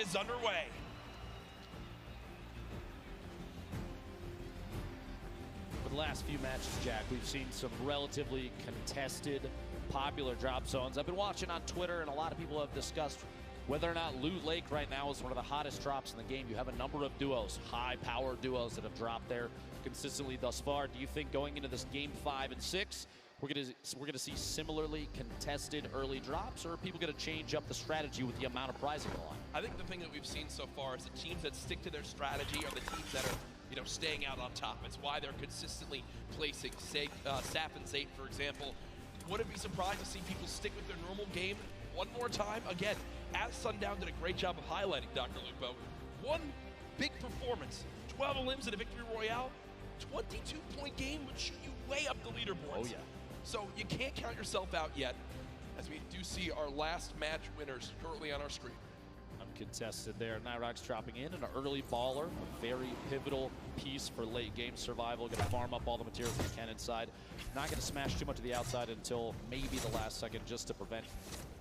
is underway. For the last few matches, Jack, we've seen some relatively contested, popular drop zones. I've been watching on Twitter, and a lot of people have discussed whether or not Loot Lake right now is one of the hottest drops in the game. You have a number of duos, high-power duos that have dropped there consistently thus far. Do you think going into this Game 5 and 6, we're gonna see similarly contested early drops, or are people gonna change up the strategy with the amount of prizing on the line? I think the thing that we've seen so far is the teams that stick to their strategy are the teams that are, staying out on top. It's why they're consistently placing, say, Sap and Zayt, for example. Wouldn't be surprised to see people stick with their normal game one more time. Again, as Sundown did a great job of highlighting, Dr. Lupo, one big performance, 12 elims in a victory royale, 22-point game would shoot you way up the leaderboards. Oh, yeah. So you can't count yourself out yet, as we do see our last match winners currently on our screen. Uncontested there. Nyhrox dropping in an early baller, a very pivotal piece for late game survival. Going to farm up all the materials he can inside. Not going to smash too much of the outside until maybe the last second, just to prevent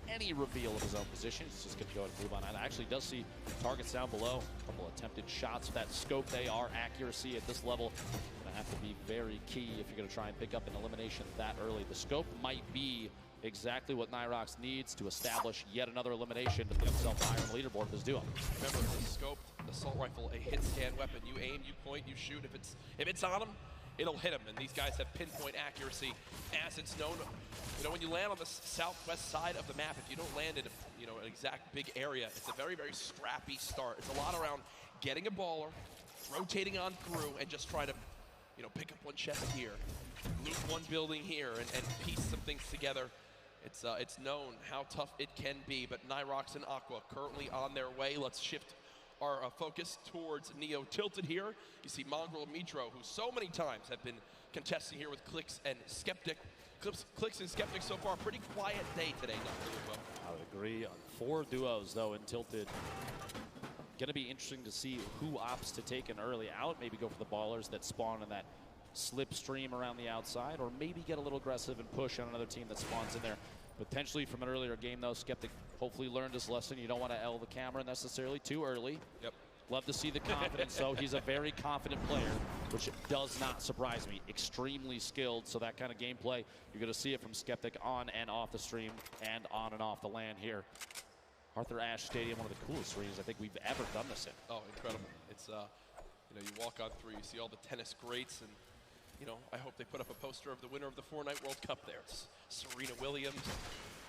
any reveal of his own position. He's just going to go ahead and move on. And actually does see targets down below. A couple attempted shots with that scope. They are accuracy at this level. Going to have to be very key if you're going to try and pick up an elimination that early. The scope might be exactly what Nyhrox needs to establish yet another elimination to put himself higher in the leaderboard of this duo. Remember, the scope, assault rifle, a hit scan weapon. You aim, you point, you shoot. If it's on him, it'll hit him. And these guys have pinpoint accuracy, as it's known. When you land on the southwest side of the map, if you don't land in an exact big area, it's a very, very scrappy start. It's a lot around getting a baller, rotating on through, and just try to pick up one chest here, loot one building here, and piece some things together. It's known how tough it can be, but Nyhrox and Aqua currently on their way. Let's shift our focus towards Neo Tilted here. You see Mongrel and Mitro, who so many times have been contesting here with Clix and Skeptic. Clix and Skeptic so far, pretty quiet day today, Dr. Lupo. I would agree. 4 duos, though, in Tilted. Going to be interesting to see who opts to take an early out, maybe go for the ballers that spawn in that slipstream around the outside, or maybe get a little aggressive and push on another team that spawns in there. Potentially from an earlier game, though, Skeptic hopefully learned his lesson. You don't want to L the camera necessarily too early. Yep. Love to see the confidence, though. He's a very confident player, which does not surprise me. Extremely skilled, so that kind of gameplay, you're going to see it from Skeptic on and off the stream and on and off the LAN here. Arthur Ashe Stadium, one of the coolest arenas I think we've ever done this in. Oh, incredible. It's, you walk on through, you see all the tennis greats, and, I hope they put up a poster of the winner of the Fortnite World Cup there. It's Serena Williams,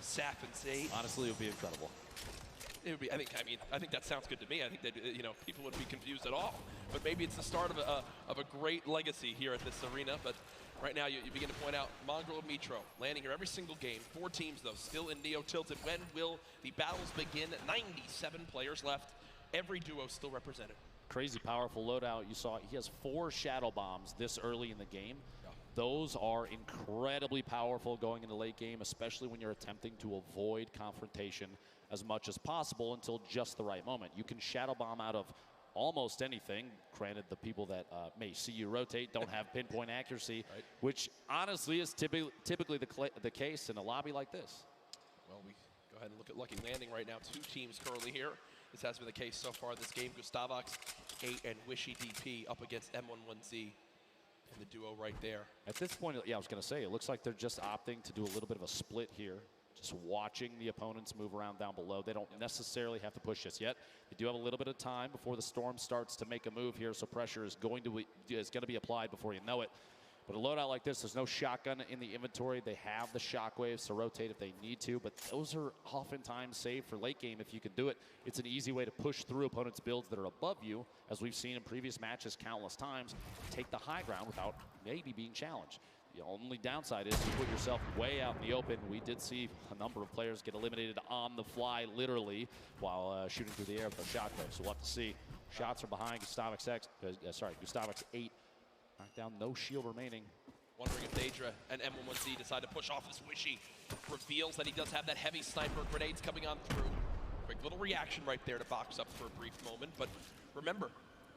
Sap and Zayt. Honestly, it would be incredible. It would be. I think that sounds good to me. I think that people wouldn't be confused at all. But maybe it's the start of a great legacy here at this arena. But right now, you begin to point out Mongrel and Mitro landing here every single game. 4 teams though, still in Neo Tilted. When will the battles begin? 97 players left. Every duo still represented. Crazy powerful loadout. You saw he has 4 shadow bombs this early in the game. Yeah. Those are incredibly powerful going into late game, especially when you're attempting to avoid confrontation as much as possible until just the right moment. You can shadow bomb out of almost anything. Granted, the people that may see you rotate don't have pinpoint accuracy, right, which honestly is typically the case in a lobby like this. Well, we go ahead and look at Lucky Landing right now. 2 teams currently here. This has been the case so far this game. Gustavox 8 and Wishy DP up against M11Z and the duo right there. At this point, yeah, I was going to say, it looks like they're just opting to do a little bit of a split here. Just watching the opponents move around down below. They don't necessarily have to push this yet. They do have a little bit of time before the storm starts to make a move here, so pressure is going to be applied before you know it. But a loadout like this, there's no shotgun in the inventory. They have the shockwaves to rotate if they need to, but those are oftentimes saved for late game if you can do it. It's an easy way to push through opponents' builds that are above you, as we've seen in previous matches countless times, take the high ground without maybe being challenged. The only downside is you put yourself way out in the open. We did see a number of players get eliminated on the fly, literally, while shooting through the air with their shockwaves. So we'll have to see. Shots are behind Gustavox 8. Knockdown, no shield remaining. Wondering if Daedra and M11Z decide to push off this Wishy. Reveals that he does have that heavy sniper. Grenades coming on through. Quick little reaction right there to box up for a brief moment. But remember,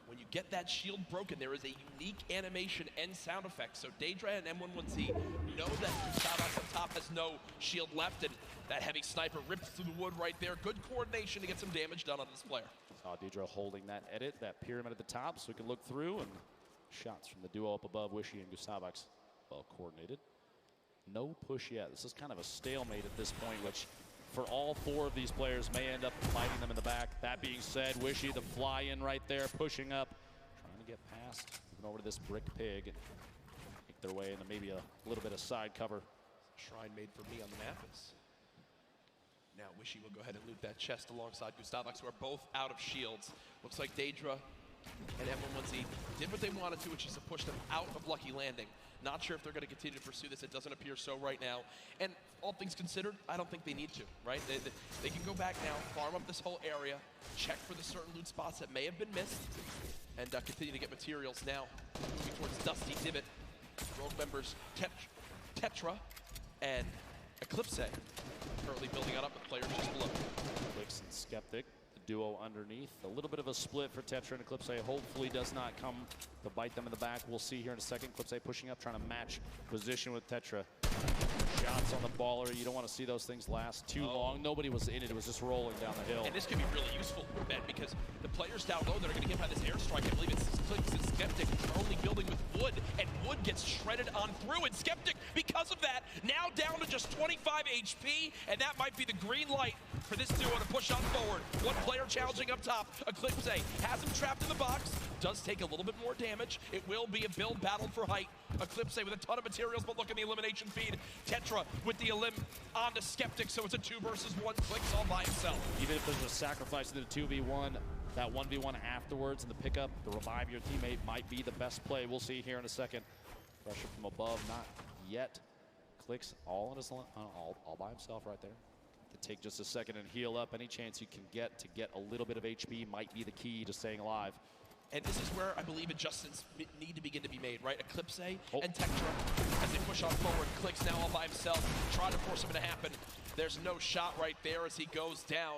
when you get that shield broken, there is a unique animation and sound effect. So Daedra and M11Z know that Gustavus on top has no shield left, and that heavy sniper rips through the wood right there. Good coordination to get some damage done on this player. Saw Daedra holding that edit, that pyramid at the top, so we can look through, and shots from the duo up above, Wishy and Gustavus. Well coordinated. No push yet. This is kind of a stalemate at this point, which for all four of these players may end up fighting them in the back. That being said, Wishy, the fly in right there, pushing up, trying to get past, moving over to this brick pig, make their way into maybe a little bit of side cover. Shrine made for me on the map is. Now Wishy will go ahead and loot that chest alongside Gustavus, who are both out of shields. Looks like Daedra and M11Z did what they wanted to, which is to push them out of Lucky Landing. Not sure if they're going to continue to pursue this. It doesn't appear so right now. And all things considered, I don't think they need to, right? They can go back now, farm up this whole area, check for the certain loot spots that may have been missed, and continue to get materials now. Moving towards Dusty Divot. Rogue members Tetra and Eclipse currently building on up with players just below. Clicks and Skeptic, the duo underneath. A little bit of a split for Tetra and Eclipse. Hopefully does not come to bite them in the back. We'll see here in a second. Eclipse pushing up, trying to match position with Tetra. Shots on the baller. You don't want to see those things last too long. Nobody was in it. It was just rolling down the hill. And this could be really useful, Ben, because the players down low that are going to get by this airstrike, I believe it's Clicks and Skeptic, are only building with wood, and wood gets shredded on through. And Skeptic, because of that, now down to just 25 HP, and that might be the green light for this duo to push on forward. One player challenging up top. Eclipse has him trapped in the box. Does take a little bit more damage. It will be a build battle for height. Eclipse with a ton of materials, but look at the elimination feed. Tetra with the elim onto Skeptic, so it's a 2 versus 1. Clicks all by himself. Even if there's a sacrifice in the 2v1, that 1v1 afterwards and the pickup, the revive your teammate might be the best play. We'll see here in a second. Pressure from above, not yet. Clicks all on his all by himself right there. To take just a second and heal up. Any chance you can get to get a little bit of HP might be the key to staying alive. And this is where I believe adjustments need to begin to be made, right? Eclipse and Tetra, as they push on forward. Clicks now all by himself, trying to force him to happen. There's no shot right there as he goes down.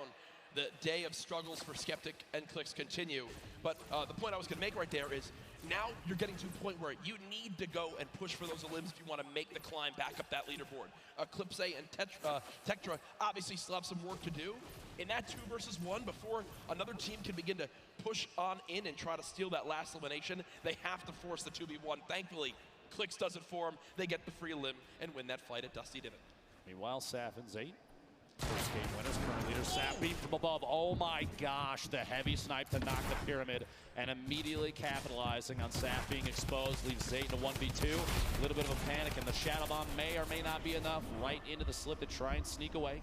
The day of struggles for Skeptic and Clicks continue. But the point I was going to make right there is now you're getting to a point where you need to go and push for those elims if you want to make the climb back up that leaderboard. Eclipse and Tetra obviously still have some work to do. In that 2 versus 1, before another team can begin to push on in and try to steal that last elimination, they have to force the 2v1. Thankfully, Clicks does it for them. They get the free limb and win that fight at Dusty Divot. Meanwhile, Saf and Zate, first game winners, current leader. Saf beat from above. Oh my gosh, the heavy snipe to knock the pyramid, and immediately capitalizing on Saf being exposed, leaves Zate in a 1v2. A little bit of a panic, and the Shadow Bomb may or may not be enough. Right into the slip to try and sneak away.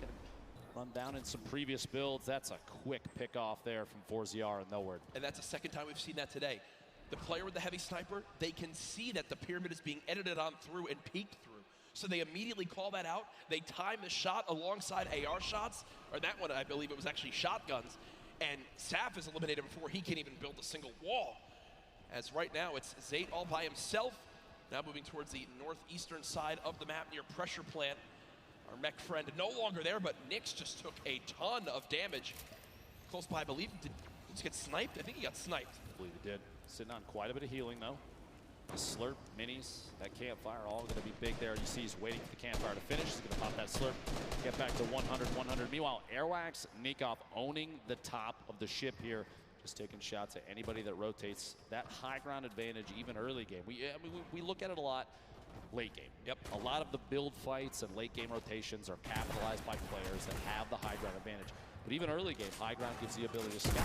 Run down in some previous builds. That's a quick pick off there from 4ZR and nowhere. And that's the second time we've seen that today. The player with the heavy sniper, they can see that the pyramid is being edited on through and peeked through. So they immediately call that out. They time the shot alongside AR shots, or that one I believe it was actually shotguns. And Saf is eliminated before he can even build a single wall. As right now it's Zate all by himself. Now moving towards the northeastern side of the map near pressure plant. Our mech friend no longer there, but Nyx just took a ton of damage. Close by, I believe. Did he get sniped? I think he got sniped. I believe he did. Sitting on quite a bit of healing, though. The slurp, minis, that campfire, all going to be big there. You see he's waiting for the campfire to finish. He's going to pop that slurp, get back to 100. Meanwhile, Airwax, Nikov owning the top of the ship here. Just taking shots at anybody that rotates. That high ground advantage, even early game. We look at it a lot. Late game. Yep. A lot of the build fights and late game rotations are capitalized by players that have the high ground advantage. But even early game, high ground gives the ability to scout.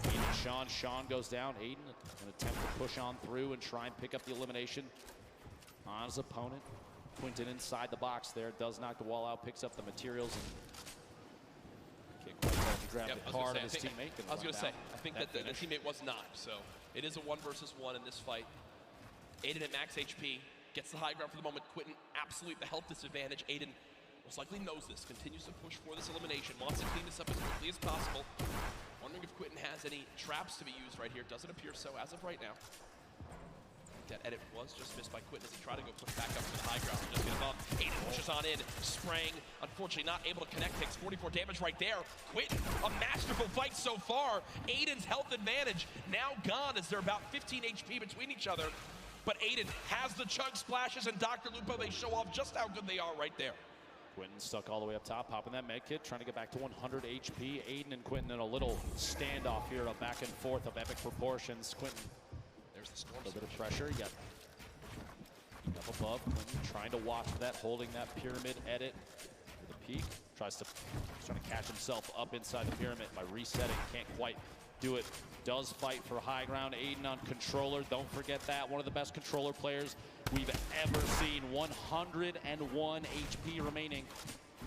Aiden, Sean goes down. Aiden, an attempt to push on through and try and pick up the elimination on his opponent. Quinton inside the box there, does knock the wall out, picks up the materials, and can't quite grab the card of his teammate. I was going to say, I think that the teammate was knocked, so it is a 1 versus 1 in this fight. Aiden at max HP. Gets the high ground for the moment. Quinton, absolute the health disadvantage. Aiden most likely knows this. Continues to push for this elimination. Wants to clean this up as quickly as possible. Wondering if Quinton has any traps to be used right here. Doesn't appear so as of right now. That edit was just missed by Quinn as he tried to go push back up to the high ground and just get above. Aiden pushes on in, spraying, unfortunately not able to connect, takes 44 damage right there. Quinn, a masterful fight so far. Aiden's health advantage now gone as they're about 15 HP between each other. But Aiden has the chug splashes, and Dr. Lupo, they show off just how good they are right there. Quentin stuck all the way up top, popping that med kit, trying to get back to 100 HP. Aiden and Quentin in a little standoff here, a back and forth of epic proportions. Quentin, there's the storm. A little bit of pressure. You got up above. Quentin trying to watch that, holding that pyramid edit with a peek. Trying to catch himself up inside the pyramid by resetting. Can't quite do it. Does fight for high ground. Aiden on controller. Don't forget that. One of the best controller players we've ever seen. 101 HP remaining.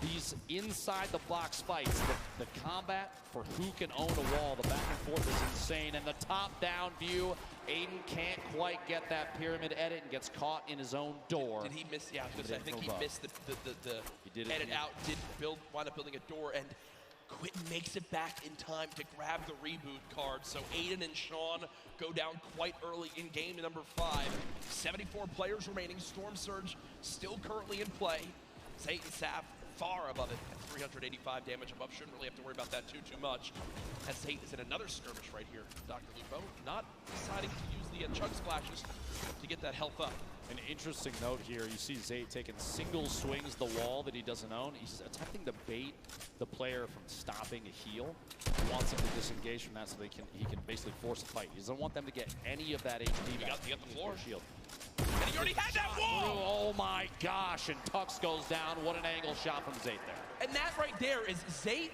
These inside the box fights, the combat for who can own a wall, the back and forth is insane. And the top down view, Aiden can't quite get that pyramid edit and gets caught in his own door. Did he miss? Yeah, I think he missed the edit out. Did wind up building a door, and Quentin makes it back in time to grab the reboot card. So Aiden and Sean go down quite early in game number 5. 74 players remaining. Storm Surge still currently in play. Zayt and Sav far above it at 385 damage above. Shouldn't really have to worry about that too much. As Zayt is in another skirmish right here. Dr. Lupo not deciding to use the chug splashes to get that health up. An interesting note here, you see Zayt taking single swings the wall that he doesn't own. He's attempting to bait the player from stopping a heal. He wants him to disengage from that so he can basically force a fight. He doesn't want them to get any of that HP back. He got the floor. Shield. And he already had that wall! Oh my gosh, and Tux goes down. What an angle shot from Zayt there. And that right there is Zayt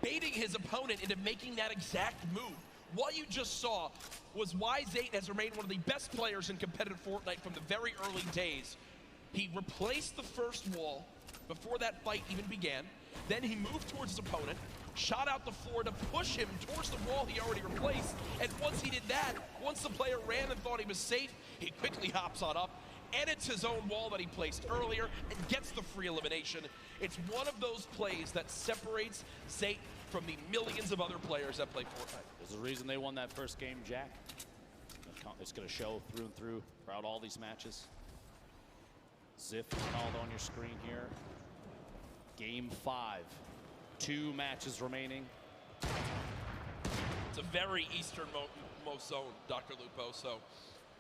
baiting his opponent into making that exact move. What you just saw was why Zayt has remained one of the best players in competitive Fortnite from the very early days. He replaced the first wall before that fight even began. Then he moved towards his opponent, shot out the floor to push him towards the wall he already replaced. And once he did that, once the player ran and thought he was safe, he quickly hops on up, edits his own wall that he placed earlier, and gets the free elimination. It's one of those plays that separates Zayt from the millions of other players that play Fortnite. There's a reason they won that first game, Jack. It's going to show through and through throughout all these matches. Ziff called on your screen here. Game 5. 2 matches remaining. It's a very easternmost zone, Dr. Lupo, so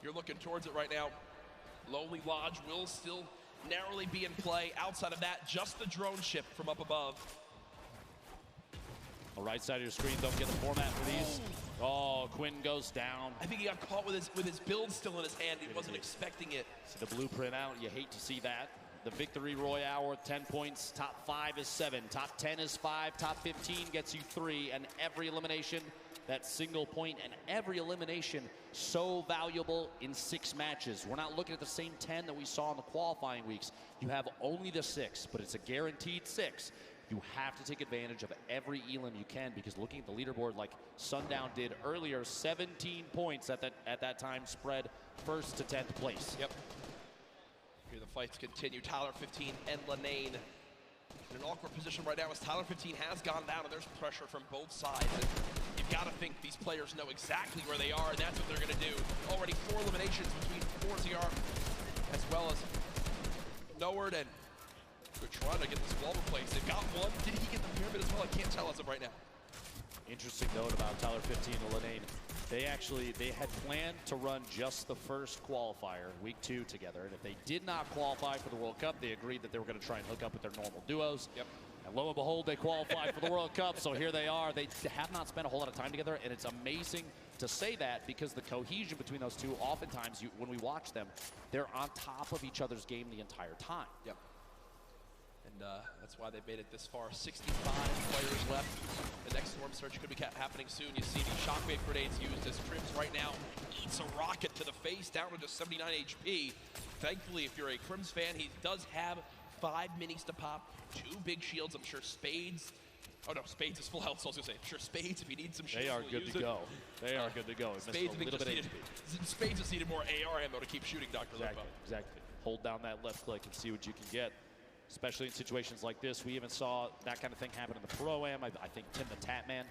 you're looking towards it right now. Lonely Lodge will still narrowly be in play. Outside of that, just the drone ship from up above. The right side of your screen, don't get the format for these. Oh, Quinn goes down. I think he got caught with his build still in his hand. He wasn't expecting it. See the blueprint out. You hate to see that. The victory royale worth 10 points. Top 5 is 7. Top 10 is 5. Top 15 gets you 3. And every elimination, that single point, and every elimination so valuable in 6 matches. We're not looking at the same 10 that we saw in the qualifying weeks. You have only the 6, but it's a guaranteed 6. You have to take advantage of every elim you can, because looking at the leaderboard like Sundown did earlier, 17 points at that time spread 1st to 10th place. Yep. Here the fights continue. Tyler 15 and Lanane in an awkward position right now as Tyler 15 has gone down, and there's pressure from both sides. And you've got to think these players know exactly where they are, and that's what they're going to do. Already 4 eliminations between ForZR as well as Noward, and they're trying to get this wall replaced. They've got one. Did he get the pyramid as well? I can't tell as of right now. Interesting note about Tyler 15 and Lanane. They had planned to run just the first qualifier, week 2 together. And if they did not qualify for the World Cup, they agreed that they were going to try and hook up with their normal duos. Yep. And lo and behold, they qualified for the World Cup. So here they are. They have not spent a whole lot of time together. And it's amazing to say that, because the cohesion between those two, oftentimes when we watch them, they're on top of each other's game the entire time. Yep. And that's why they've made it this far. 65 players left. The next Storm Surge could be happening soon. You see the shockwave grenades used as Crims right now eats a rocket to the face, down to just 79 HP. Thankfully, if you're a Crims fan, he does have 5 minis to pop, 2 big shields. I'm sure Spades. Oh no, Spades is full health, so I was gonna say, I'm sure Spades, if he needs some shields, they are good to go. They are good to go. Spades just needed more AR ammo to keep shooting, Dr. Lupo. Exactly. Hold down that left click and see what you can get. Especially in situations like this. We even saw that kind of thing happen in the Pro-Am. I think Tim the Tatman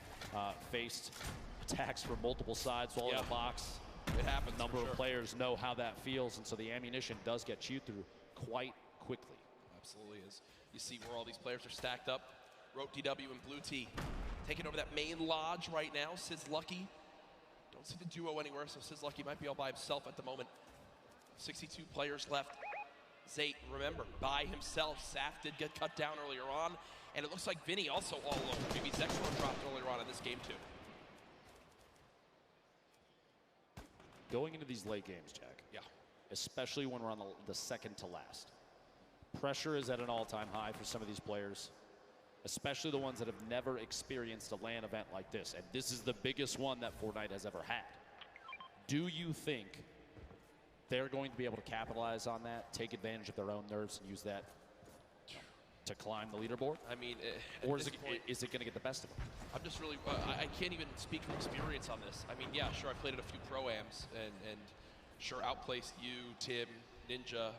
faced attacks from multiple sides while in the box. It happens. A number of players know how that feels, and so the ammunition does get chewed through quite quickly. Absolutely is. You see where all these players are stacked up. Rote DW and Blue T taking over that main lodge right now. Sid's Lucky. Don't see the duo anywhere, so Sid's Lucky might be all by himself at the moment. 62 players left. Zayt, remember, by himself. Saf did get cut down earlier on, and it looks like Vinny also all alone. Maybe Zexor dropped earlier on in this game too. Going into these late games, Jack. Yeah. Especially when we're on the second to last. Pressure is at an all-time high for some of these players, especially the ones that have never experienced a LAN event like this. And this is the biggest one that Fortnite has ever had. Do you think they're going to be able to capitalize on that, take advantage of their own nerves, and use that to climb the leaderboard? I mean, or is it going to get the best of them? I'm just really, I can't even speak from experience on this. I mean, yeah, sure, I played at a few pro-ams and sure outplaced you, Tim, Ninja,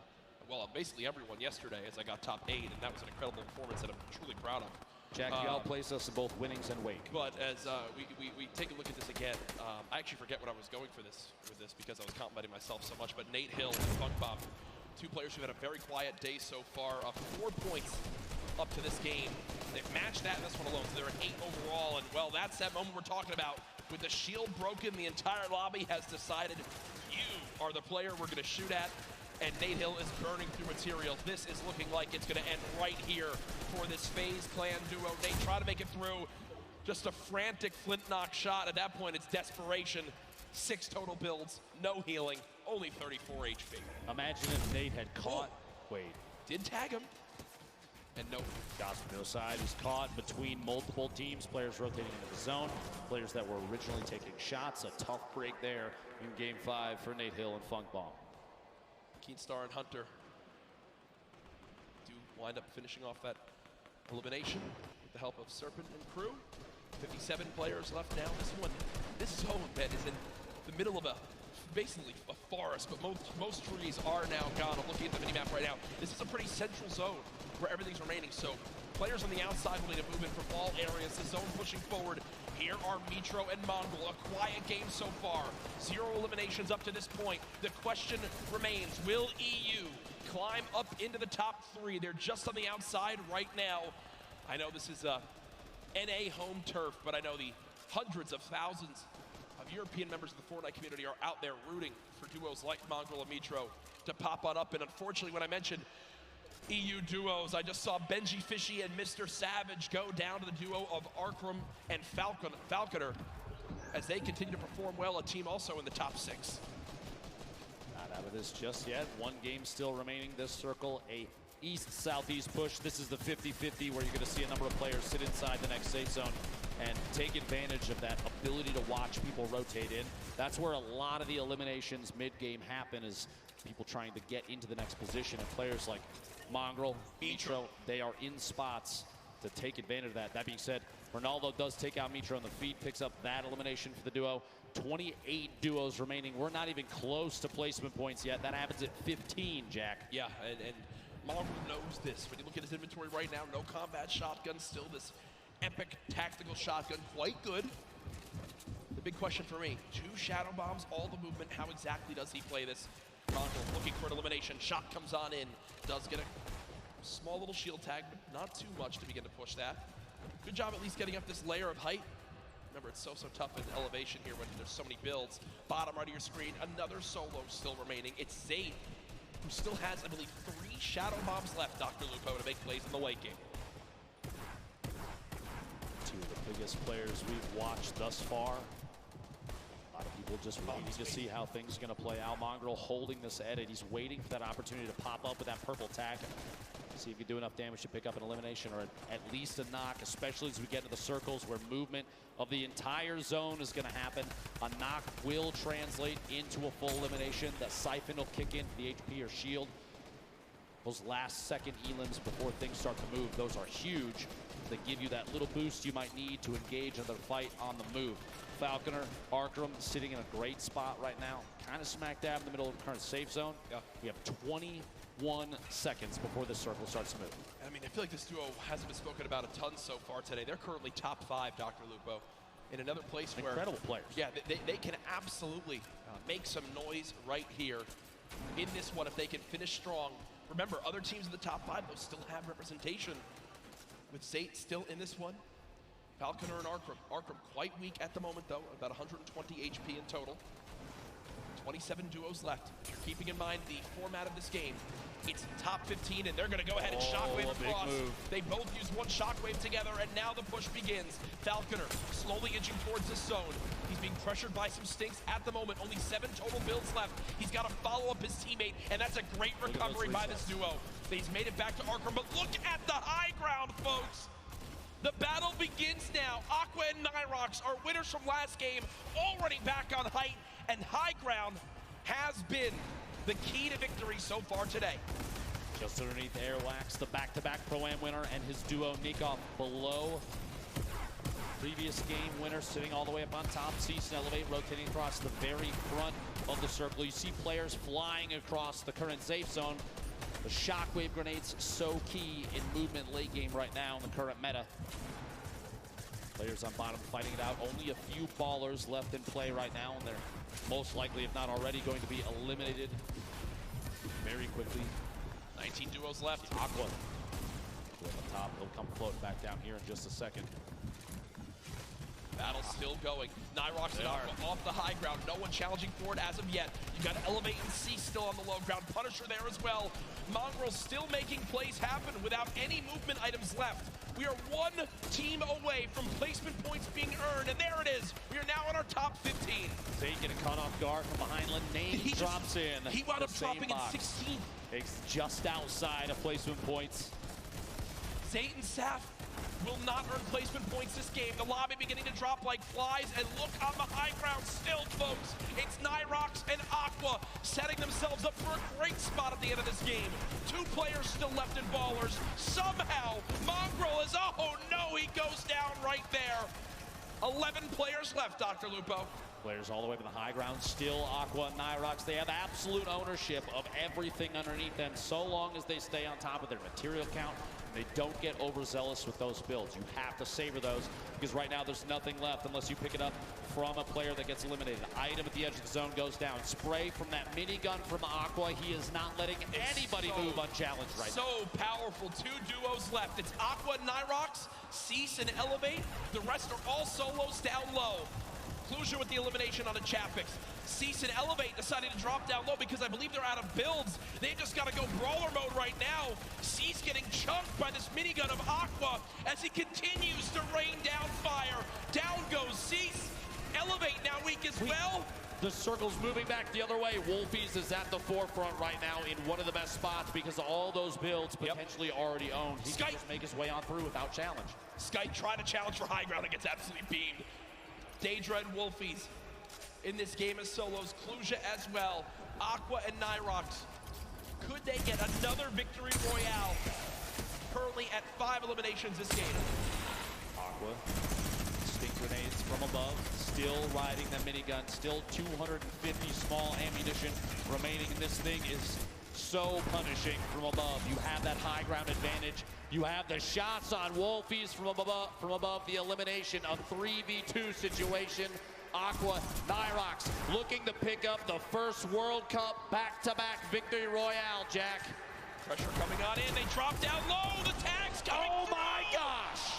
well, basically everyone yesterday as I got top 8, and that was an incredible performance that I'm truly proud of. Jack, you outplaced us in both winnings and wake. But as we take a look at this again, I actually forget what I was going for this because I was complimenting myself so much. But Nate Hill and Funk Bomb, two players who had a very quiet day so far, 4 points up to this game. They've matched that in this one alone, so they're at 8 overall. And well, that's that moment we're talking about. With the shield broken, the entire lobby has decided you are the player we're going to shoot at. And Nate Hill is burning through materials. This is looking like it's going to end right here for this FaZe Clan duo. Nate trying to make it through. Just a frantic flint knock shot. At that point, it's desperation. 6 total builds, no healing, only 34 HP. Imagine if Nate had caught. Wait. Did tag him. And no. Gospel side is caught between multiple teams. Players rotating into the zone. Players that were originally taking shots. A tough break there in Game 5 for Nate Hill and Funk Bomb. Keenstar and Hunter do wind up finishing off that elimination with the help of Serpent and crew. 57 players left now. This zone, Ben, is in the middle of basically a forest, but most trees are now gone. I'm looking at the minimap right now. This is a pretty central zone where everything's remaining. So players on the outside will need to move in from all areas. The zone pushing forward. Here are Mitro and Mongol. A quiet game so far. 0 eliminations up to this point. The question remains, will EU climb up into the top 3? They're just on the outside right now. I know this is NA home turf, but I know the hundreds of thousands of European members of the Fortnite community are out there rooting for duos like Mongol and Mitro to pop on up. And unfortunately, when I mentioned EU duos, I just saw Benji Fishy and Mr. Savage go down to the duo of Arkram and Falconer as they continue to perform well, a team also in the top 6. Not out of this just yet. 1 game still remaining. This circle, a east-southeast push. This is the 50-50 where you're going to see a number of players sit inside the next safe zone and take advantage of that ability to watch people rotate in. That's where a lot of the eliminations mid-game happen, is people trying to get into the next position, and players like Mongrel, Mitro, they are in spots to take advantage of that. That being said, Ronaldo does take out Mitro on the feet, picks up that elimination for the duo. 28 duos remaining. We're not even close to placement points yet. That happens at 15, Jack. Yeah, and Mongrel knows this. When you look at his inventory right now, no combat shotgun, still this epic tactical shotgun, quite good. The big question for me, 2 shadow bombs, all the movement, how exactly does he play this? Mongrel looking for an elimination, shot comes on in, does get a small little shield tag, but not too much to begin to push that. Good job at least getting up this layer of height. Remember, it's so tough in elevation here when there's so many builds. Bottom right of your screen, another solo still remaining. It's Zayt, who still has, I believe, 3 shadow bombs left, Dr. Lupo, to make plays in the late game. 2 of the biggest players we've watched thus far. A lot of people just waiting to see how things are going to play out. Mongrel holding this edit. He's waiting for that opportunity to pop up with that purple tag. See if he can do enough damage to pick up an elimination or at least a knock, especially as we get into the circles where movement of the entire zone is going to happen. A knock will translate into a full elimination. That siphon will kick in for the HP or shield. Those last second elims before things start to move, those are huge. They give you that little boost you might need to engage in the fight on the move. Falconer, Arkram sitting in a great spot right now, kind of smack dab in the middle of the current safe zone. Yeah. We have 21 seconds before this circle starts to move. I mean, I feel like this duo hasn't been spoken about a ton so far today. They're currently top 5, Dr. Lupo, in another place where incredible players. Yeah, they can absolutely make some noise right here in this one if they can finish strong. Remember, other teams in the top 5 though still have representation. With Zayt still in this one, Falconer and Arkham. Arkham quite weak at the moment though, about 120 HP in total. 27 duos left. If you're keeping in mind the format of this game, it's top 15, and they're going to go ahead and shockwave across. They both use one shockwave together, and now the push begins. Falconer slowly inching towards this zone. He's being pressured by some stinks at the moment. Only 7 total builds left. He's got to follow up his teammate, and that's a great recovery by this duo. He's made it back to Arkham, but look at the high ground, folks. The battle begins now. Aqua and Nyhrox are winners from last game, already back on height, and high ground has been the key to victory so far today. Just underneath Airwax, the back-to-back Pro-Am winner, and his duo Nikoff below. Previous game winner sitting all the way up on top. Cease and Elevate rotating across the very front of the circle. You see players flying across the current safe zone. The shockwave grenades so key in movement late game right now in the current meta. Players on bottom fighting it out. Only a few ballers left in play right now, and they're most likely, if not already, going to be eliminated very quickly. 19 duos left. Aqua on the top. He'll come floating back down here in just a second. Battle's still going. Nyhrox and Aqua off the high ground. No one challenging for it as of yet. You got Elevate and C still on the low ground. Punisher there as well. Mongrel still making plays happen without any movement items left. We are one team away from placement points being earned, and there it is. We are now on our top 15. Zayt getting caught off guard from behind. Linane drops in. He wound up dropping in 16th. It's just outside of placement points. Zayt and Saf will not earn placement points this game. The lobby beginning to drop like flies, and look on the high ground still, folks. It's Nyhrox and Aqua setting themselves up for a great spot at the end of this game. 2 players still left in ballers. Somehow, Mongrel is, oh no, he goes down right there. 11 players left, Dr. Lupo. Players all the way to the high ground, still Aqua and Nyhrox. They have absolute ownership of everything underneath them so long as they stay on top of their material count. They don't get overzealous with those builds. You have to savor those, because right now there's nothing left unless you pick it up from a player that gets eliminated. Item at the edge of the zone goes down. Spray from that minigun from Aqua. He is not letting anybody move unchallenged right now. So powerful. 2 duos left. It's Aqua and Nyhrox, Cease and Elevate. The rest are all solos down low. Conclusion with the elimination on the Chapix. Cease and Elevate deciding to drop down low because I believe they're out of builds. They've just got to go brawler mode right now. Cease getting chunked by this minigun of Aqua as he continues to rain down fire. Down goes Cease. Elevate now weak as well. The circle's moving back the other way. Wolfies is at the forefront right now in one of the best spots because of all those builds potentially already owned. He can just make his way on through without challenge. Skype trying to challenge for high ground and gets absolutely beamed. Daedra and Wolfies in this game as solos. Cluja as well. Aqua and Nyhrox. Could they get another victory royale? Currently at 5 eliminations this game. Aqua, stink grenades from above. Still riding the minigun. Still 250 small ammunition remaining. This thing is so punishing from above. You have that high ground advantage. You have the shots on Wolfies from above the elimination, a 3v2 situation. Aqua, Nyhrox looking to pick up the first World Cup back-to-back victory royale, Jack. Pressure coming on in, they drop down low, the tag's coming through. My gosh!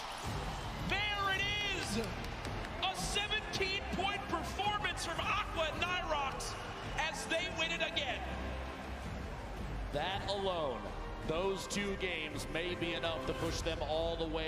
There it is! A 17-point performance from Aqua and Nyhrox as they win it again. That alone, those 2 games may be enough to push them all the way